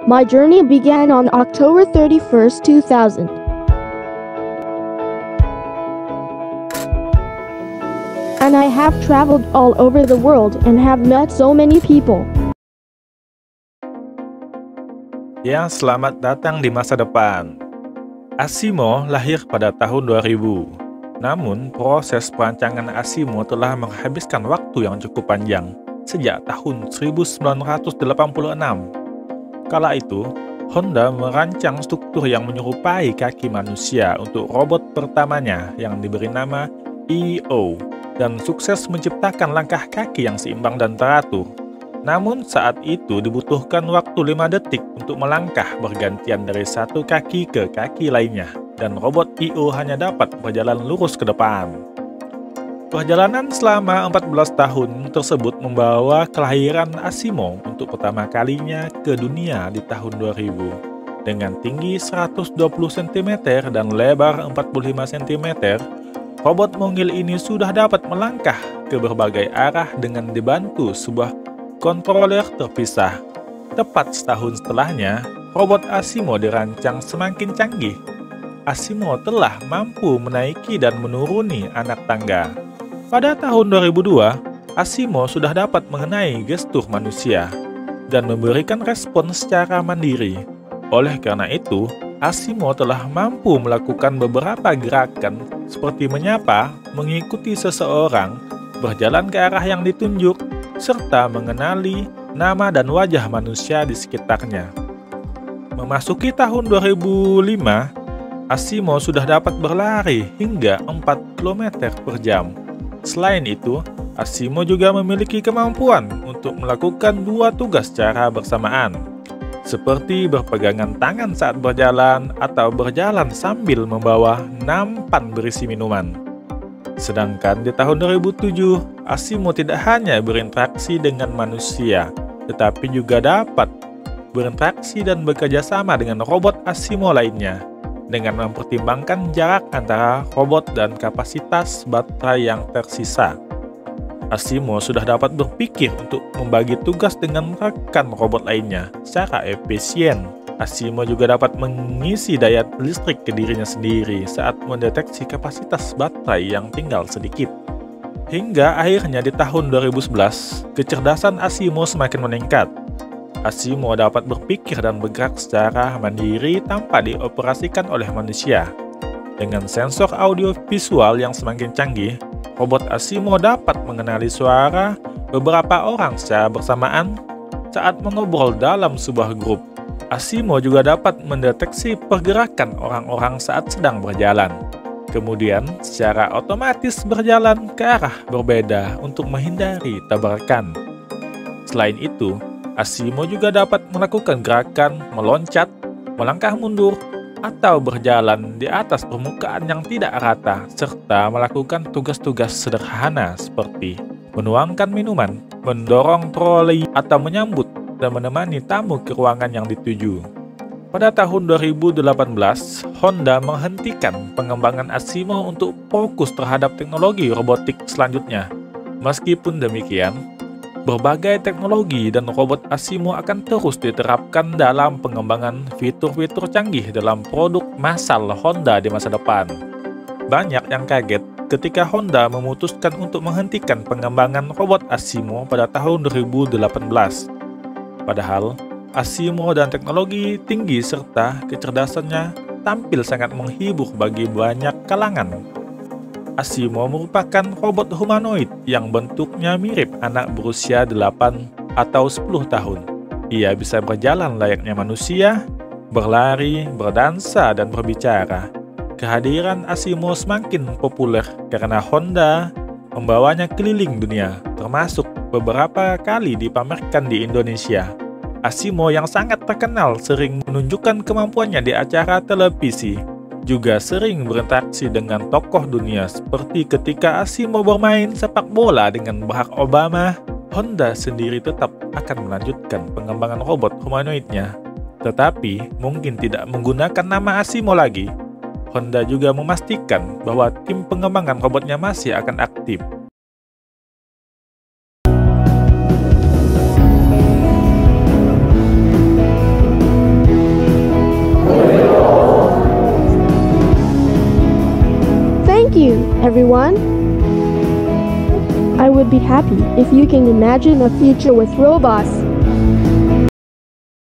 My journey began on October 31st, 2000. And I have traveled all over the world and have met so many people. Ya, selamat datang di masa depan. Asimo lahir pada tahun 2000. Namun, proses perancangan Asimo telah menghabiskan waktu yang cukup panjang, sejak tahun 1986. Kala itu, Honda merancang struktur yang menyerupai kaki manusia untuk robot pertamanya yang diberi nama EO, dan sukses menciptakan langkah kaki yang seimbang dan teratur. Namun saat itu dibutuhkan waktu 5 detik untuk melangkah bergantian dari satu kaki ke kaki lainnya, dan robot EO hanya dapat berjalan lurus ke depan. Perjalanan selama 14 tahun tersebut membawa kelahiran Asimo untuk pertama kalinya ke dunia di tahun 2000. Dengan tinggi 120 cm dan lebar 45 cm, robot mungil ini sudah dapat melangkah ke berbagai arah dengan dibantu sebuah kontroler terpisah. Tepat setahun setelahnya, robot Asimo dirancang semakin canggih. Asimo telah mampu menaiki dan menuruni anak tangga. Pada tahun 2002, Asimo sudah dapat mengenai gestur manusia dan memberikan respon secara mandiri. Oleh karena itu, Asimo telah mampu melakukan beberapa gerakan seperti menyapa, mengikuti seseorang, berjalan ke arah yang ditunjuk, serta mengenali nama dan wajah manusia di sekitarnya. Memasuki tahun 2005, Asimo sudah dapat berlari hingga 4 km per jam. Selain itu, Asimo juga memiliki kemampuan untuk melakukan 2 tugas secara bersamaan, seperti berpegangan tangan saat berjalan atau berjalan sambil membawa nampan berisi minuman. Sedangkan di tahun 2007, Asimo tidak hanya berinteraksi dengan manusia, tetapi juga dapat berinteraksi dan bekerja sama dengan robot Asimo lainnya, dengan mempertimbangkan jarak antara robot dan kapasitas baterai yang tersisa. Asimo sudah dapat berpikir untuk membagi tugas dengan rekan robot lainnya secara efisien. Asimo juga dapat mengisi daya listrik ke dirinya sendiri saat mendeteksi kapasitas baterai yang tinggal sedikit. Hingga akhirnya di tahun 2011, kecerdasan Asimo semakin meningkat. Asimo dapat berpikir dan bergerak secara mandiri tanpa dioperasikan oleh manusia. Dengan sensor audio visual yang semakin canggih, robot Asimo dapat mengenali suara beberapa orang secara bersamaan saat mengobrol dalam sebuah grup. Asimo juga dapat mendeteksi pergerakan orang-orang saat sedang berjalan, kemudian secara otomatis berjalan ke arah berbeda untuk menghindari tabrakan. Selain itu, Asimo juga dapat melakukan gerakan meloncat, melangkah mundur, atau berjalan di atas permukaan yang tidak rata, serta melakukan tugas-tugas sederhana seperti menuangkan minuman, mendorong troli, atau menyambut dan menemani tamu ke ruangan yang dituju. Pada tahun 2018, Honda menghentikan pengembangan Asimo untuk fokus terhadap teknologi robotik selanjutnya. Meskipun demikian, berbagai teknologi dan robot Asimo akan terus diterapkan dalam pengembangan fitur-fitur canggih dalam produk massal Honda di masa depan. Banyak yang kaget ketika Honda memutuskan untuk menghentikan pengembangan robot Asimo pada tahun 2018. Padahal, Asimo dan teknologi tinggi serta kecerdasannya tampil sangat menghibur bagi banyak kalangan. Asimo merupakan robot humanoid yang bentuknya mirip anak berusia 8 atau 10 tahun. Ia bisa berjalan layaknya manusia, berlari, berdansa, dan berbicara. Kehadiran Asimo semakin populer karena Honda membawanya keliling dunia, termasuk beberapa kali dipamerkan di Indonesia. Asimo yang sangat terkenal sering menunjukkan kemampuannya di acara televisi, juga sering berinteraksi dengan tokoh dunia seperti ketika Asimo bermain sepak bola dengan Barack Obama. Honda sendiri tetap akan melanjutkan pengembangan robot humanoidnya, tetapi mungkin tidak menggunakan nama Asimo lagi. Honda juga memastikan bahwa tim pengembangan robotnya masih akan aktif. everyone. I would be happy if you can imagine a future with robots.